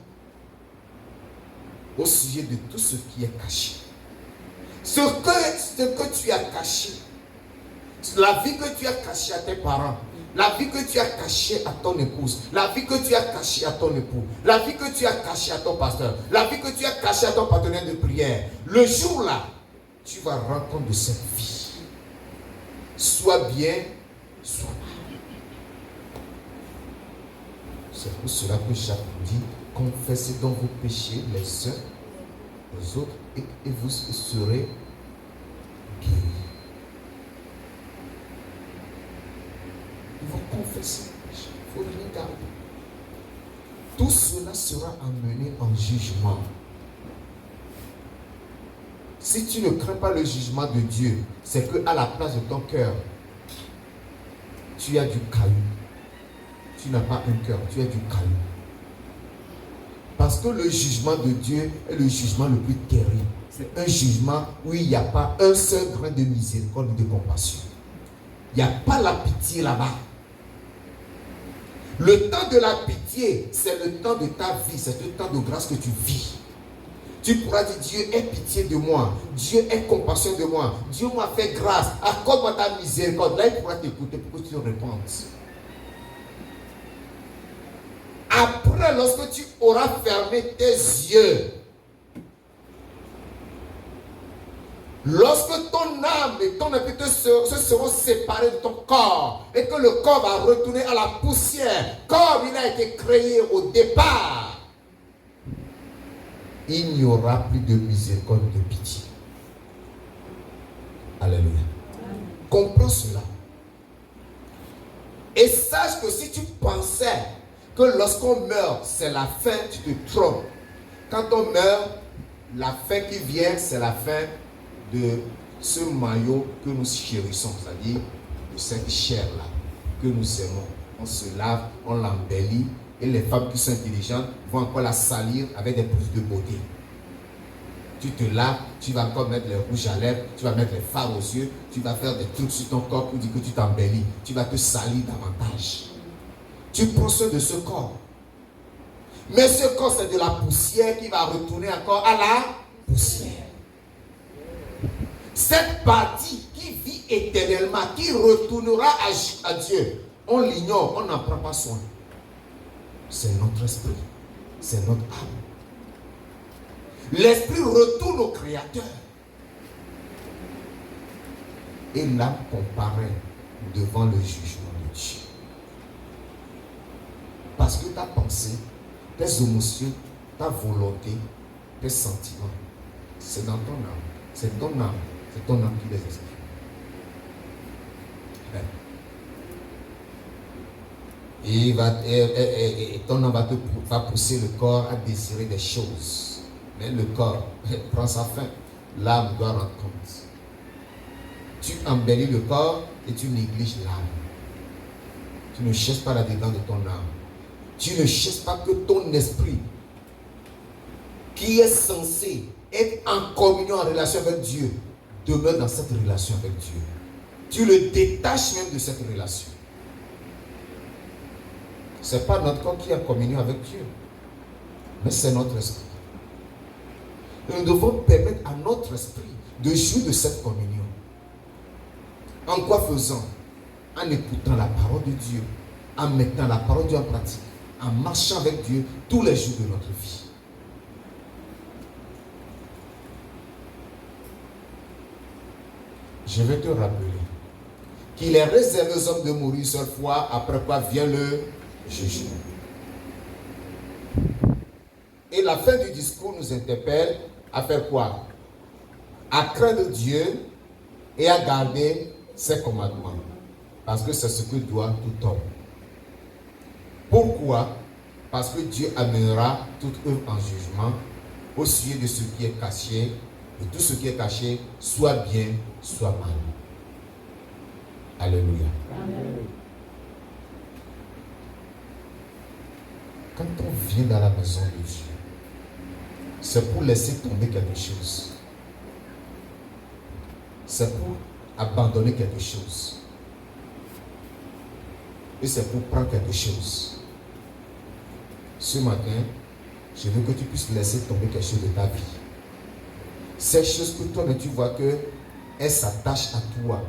Au sujet de tout ce qui est caché. Ce que tu as caché, la vie que tu as cachée à tes parents, la vie que tu as cachée à ton épouse, la vie que tu as cachée à ton époux, la vie que tu as cachée à ton pasteur, la vie que tu as cachée à ton partenaire de prière, le jour-là, tu vas rendre compte de cette vie. Soit bien, soit mal. C'est pour cela que Jacques dit, confessez donc vos péchés les uns aux autres et vous serez guéris. Il faut confesser, il faut rien garder. Tout cela sera amené en jugement. Si tu ne crains pas le jugement de Dieu, c'est qu'à la place de ton cœur, tu as du caillou. Tu n'as pas un cœur, tu as du caillou. Parce que le jugement de Dieu est le jugement le plus terrible. C'est un jugement où il n'y a pas un seul grain de miséricorde ou de compassion. Il n'y a pas la pitié là-bas. Le temps de la pitié, c'est le temps de ta vie, c'est le temps de grâce que tu vis. Tu pourras dire, Dieu ait pitié de moi, Dieu ait compassion de moi, Dieu m'a fait grâce, accorde-moi ta miséricorde. Là, il pourra t'écouter pour que tu te répandes. Après, lorsque tu auras fermé tes yeux, lorsque ton âme et ton esprit se seront séparés de ton corps et que le corps va retourner à la poussière comme il a été créé au départ, il n'y aura plus de miséricorde, de pitié. Alléluia. Comprends cela. Et sache que si tu pensais que lorsqu'on meurt, c'est la fin, tu te trompes. Quand on meurt, la fin qui vient, c'est la fin de ce maillot que nous chérissons, c'est-à-dire de cette chair-là que nous aimons. On se lave, on l'embellit, et les femmes qui sont intelligentes vont encore la salir avec des produits de beauté. Tu te laves, tu vas encore mettre les rouges à lèvres, tu vas mettre les fards aux yeux, tu vas faire des trucs sur ton corps pour dire que tu t'embellis. Tu vas te salir davantage. Tu prends soin de ce corps. Mais ce corps, c'est de la poussière qui va retourner encore à la poussière. Cette partie qui vit éternellement, qui retournera à Dieu, on l'ignore, on n'en prend pas soin. C'est notre esprit, c'est notre âme. L'esprit retourne au Créateur. Et l'âme comparaît devant le jugement de Dieu. Parce que ta pensée, tes émotions, ta volonté, tes sentiments, c'est dans ton âme. C'est ton âme. C'est ton âme qui les exprime. Et ton âme va pousser le corps à désirer des choses. Mais le corps prend sa fin. L'âme doit rendre compte. Tu embellis le corps et tu négliges l'âme. Tu ne cherches pas là-dedans de ton âme. Tu ne cherches pas que ton esprit, qui est censé être en communion, en relation avec Dieu, demeure dans cette relation avec Dieu. Tu le détaches même de cette relation. Ce n'est pas notre corps qui est en communion avec Dieu, mais c'est notre esprit. Nous devons permettre à notre esprit de jouir de cette communion. En quoi faisant? En écoutant la parole de Dieu, en mettant la parole de Dieu en pratique, en marchant avec Dieu tous les jours de notre vie. Je vais te rappeler qu'il est réservé aux hommes de mourir seule fois, après quoi vient le jugement. Et la fin du discours nous interpelle à faire quoi? À craindre Dieu et à garder ses commandements. Parce que c'est ce que doit tout homme. Pourquoi? Parce que Dieu amènera toute œuvre en jugement au sujet de ce qui est caché, de tout ce qui est caché, soit bien, soit mal. Alléluia. Amen. Quand on vient dans la maison de Dieu, c'est pour laisser tomber quelque chose. C'est pour abandonner quelque chose. Et c'est pour prendre quelque chose. Ce matin, je veux que tu puisses laisser tomber quelque chose de ta vie. Ces choses que toi, tu vois qu'elles s'attachent à toi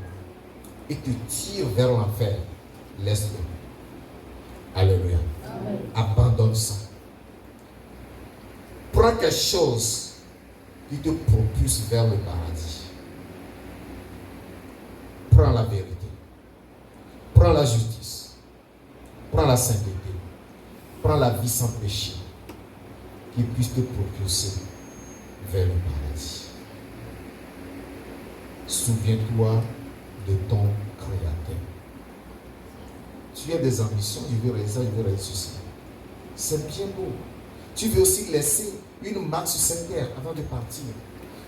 et te tirent vers l'enfer, laisse-le. Alléluia. Amen. Abandonne ça. Prends quelque chose qui te propulse vers le paradis. Prends la vérité. Prends la justice. Prends la sainteté. Prends la vie sans péché qui puisse te propulser vers le paradis. Souviens-toi de ton Créateur. Tu as des ambitions, je veux réaliser ça, je veux réaliser ceci. C'est bien beau. Tu veux aussi laisser une marque sur cette terre avant de partir.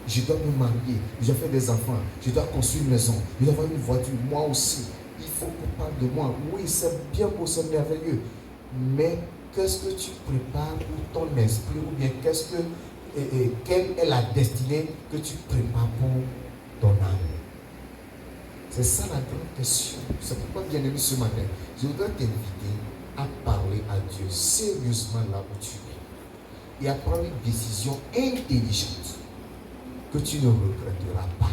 Je dois me marier, je dois faire des enfants, je dois construire une maison, je dois avoir une voiture, moi aussi. Il faut qu'on parle de moi. Oui, c'est bien beau, c'est merveilleux. Mais qu'est-ce que tu prépares pour ton esprit ou bien quelle est la destinée que tu prépares pour ton âme? C'est ça la grande question. C'est pourquoi, bien aimé, ce matin, je voudrais t'inviter à parler à Dieu sérieusement là où tu es et à prendre une décision intelligente que tu ne regretteras pas.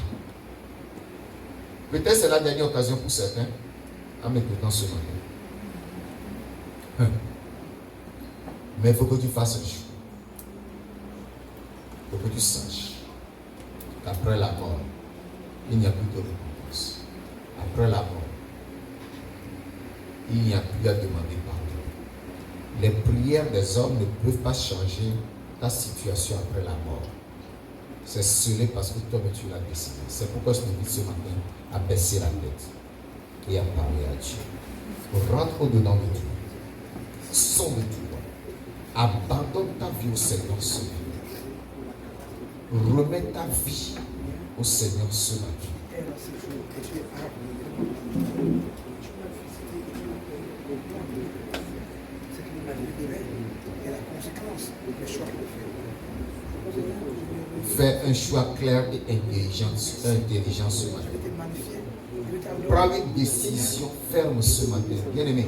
Peut-être c'est la dernière occasion pour certains en m'écoutant ce matin. Mais il faut que tu fasses un choix. Il faut que tu saches qu'après la mort, il n'y a plus de récompense. Après la mort, il n'y a plus à demander pardon. Les prières des hommes ne peuvent pas changer ta situation après la mort. C'est scellé parce que toi-même tu l'as décidé. C'est pourquoi je t'invite ce matin à baisser la tête et à parler à Dieu. Rentre au-dedans de toi. Sonde toi. Abandonne ta vie au Seigneur ce matin. Remets ta vie au Seigneur ce matin. Fais un choix clair et intelligent ce matin. Prends une décision ferme ce matin. Bien-aimé,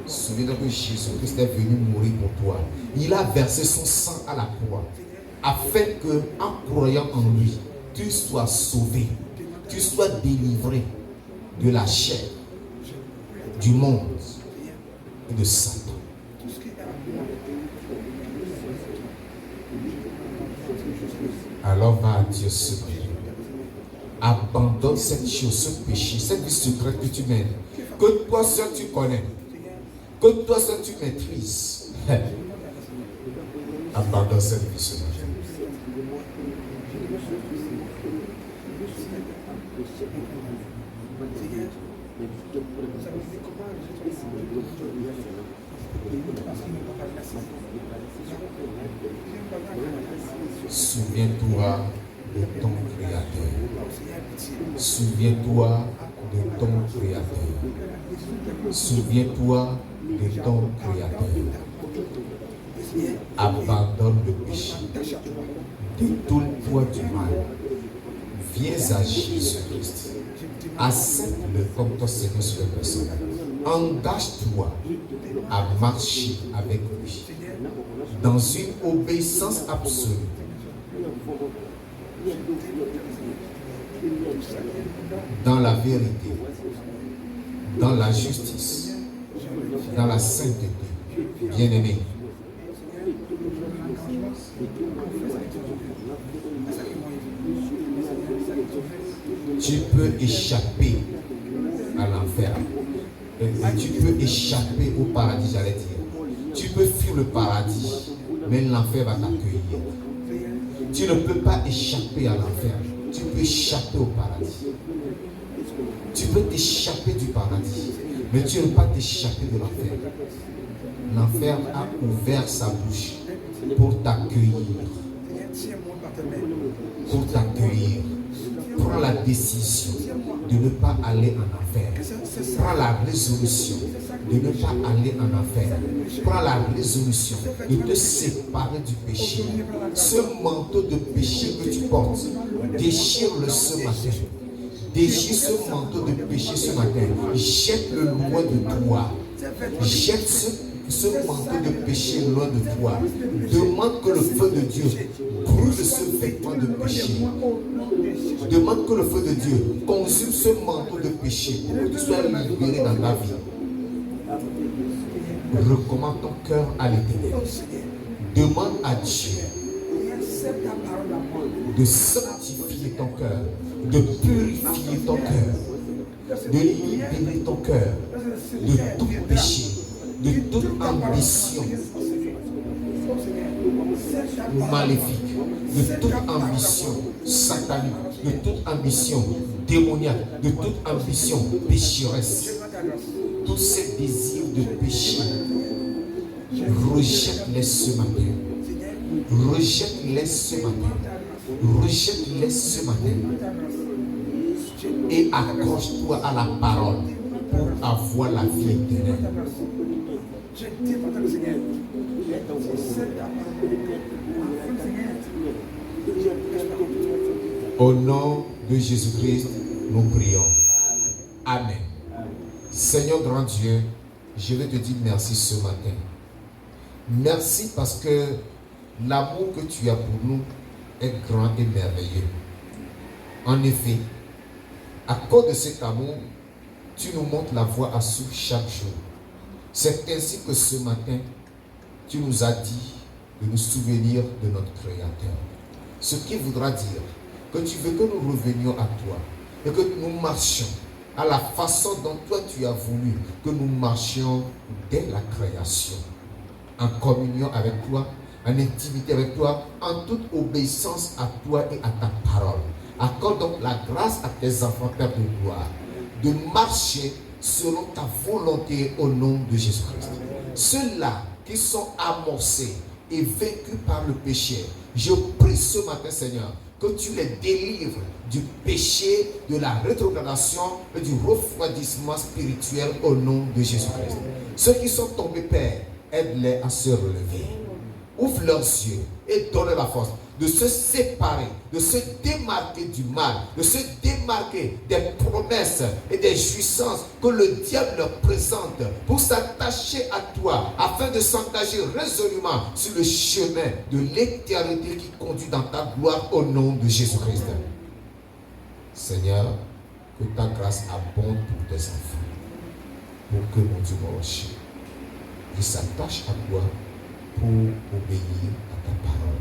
souviens-toi que Jésus-Christ est venu mourir pour toi. Il a versé son sang à la croix afin que, en croyant en lui, tu sois sauvé, tu sois délivré de la chair, du monde et de Satan. Alors va à Dieu ce matin. Abandonne cette chose, ce péché, cette vie secrète que tu mènes, que toi seul tu connais, que toi seul tu maîtrises. Abandonne cette vie ce matin. Souviens-toi de ton Créateur. Souviens-toi de ton Créateur. Souviens-toi de ton Créateur. Abandonne le péché. Détourne-toi du mal. Viens à Jésus-Christ. Accepte-le comme ton Seigneur sur le personnel. Engage-toi à marcher avec lui dans une obéissance absolue. Dans la vérité, dans la justice, dans la sainteté. Bien-aimé, tu peux échapper à l'enfer. Tu peux échapper au paradis, j'allais dire. Tu peux fuir le paradis, mais l'enfer va t'accueillir. Tu ne peux pas échapper à l'enfer. Tu peux échapper au paradis. Tu peux t'échapper du paradis, mais tu ne peux pas t'échapper de l'enfer. L'enfer a ouvert sa bouche pour t'accueillir. Pour t'accueillir. Prends la décision de ne pas aller en enfer. Prends la résolution de ne pas aller en enfer. Prends la résolution de te séparer du péché. Ce manteau de péché que tu portes, déchire-le ce matin. Déchire ce manteau de péché ce matin. Jette-le loin de toi. Jette ce manteau de péché loin de toi. Demande que le feu de Dieu brûle ce vêtement de péché. Demande que le feu de Dieu consume ce manteau de péché pour que tu sois libéré dans ta vie. Recommande ton cœur à l'Éternel. Demande à Dieu de sanctifier ton cœur, de purifier ton cœur, de libérer ton cœur de tout péché, de toute ambition maléfique, de toute ambition satanique, de toute ambition démoniaque, de toute ambition pécheresse. Tous ces désirs de péché, rejette-les ce matin. Rejette-les ce matin. Rejette-les ce matin. Et accroche-toi à la parole pour avoir la vie éternelle. Au nom de Jésus-Christ, nous prions. Amen. Seigneur grand Dieu, je vais te dire merci ce matin. Merci parce que l'amour que tu as pour nous est grand et merveilleux. En effet, à cause de cet amour, tu nous montres la voie à suivre chaque jour. C'est ainsi que ce matin, tu nous as dit de nous souvenir de notre Créateur. Ce qui voudra dire que tu veux que nous revenions à toi et que nous marchions à la façon dont toi tu as voulu que nous marchions dès la création, en communion avec toi, en intimité avec toi, en toute obéissance à toi et à ta parole. Accorde donc la grâce à tes enfants, Père de gloire, de marcher selon ta volonté au nom de Jésus-Christ. Ceux-là qui sont amorcés et vaincus par le péché, je prie ce matin, Seigneur, que tu les délivres du péché, de la rétrogradation et du refroidissement spirituel au nom de Jésus-Christ. Ceux qui sont tombés, Père, aide-les à se relever. Ouvre leurs yeux et donne la force de se séparer, de se démarquer du mal, de se démarquer des promesses et des jouissances que le diable leur présente pour s'attacher à toi, afin de s'engager résolument sur le chemin de l'éternité qui conduit dans ta gloire au nom de Jésus-Christ. Seigneur, que ta grâce abonde pour tes enfants, pour que mon Dieu marche. Ils s'attachent à toi pour obéir à ta parole.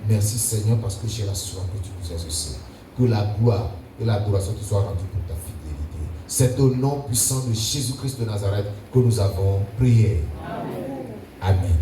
Merci Seigneur parce que j'ai la foi que tu nous as aussi. Que la gloire et l'adoration te soient rendues pour ta fidélité. C'est au nom puissant de Jésus-Christ de Nazareth que nous avons prié. Amen. Amen.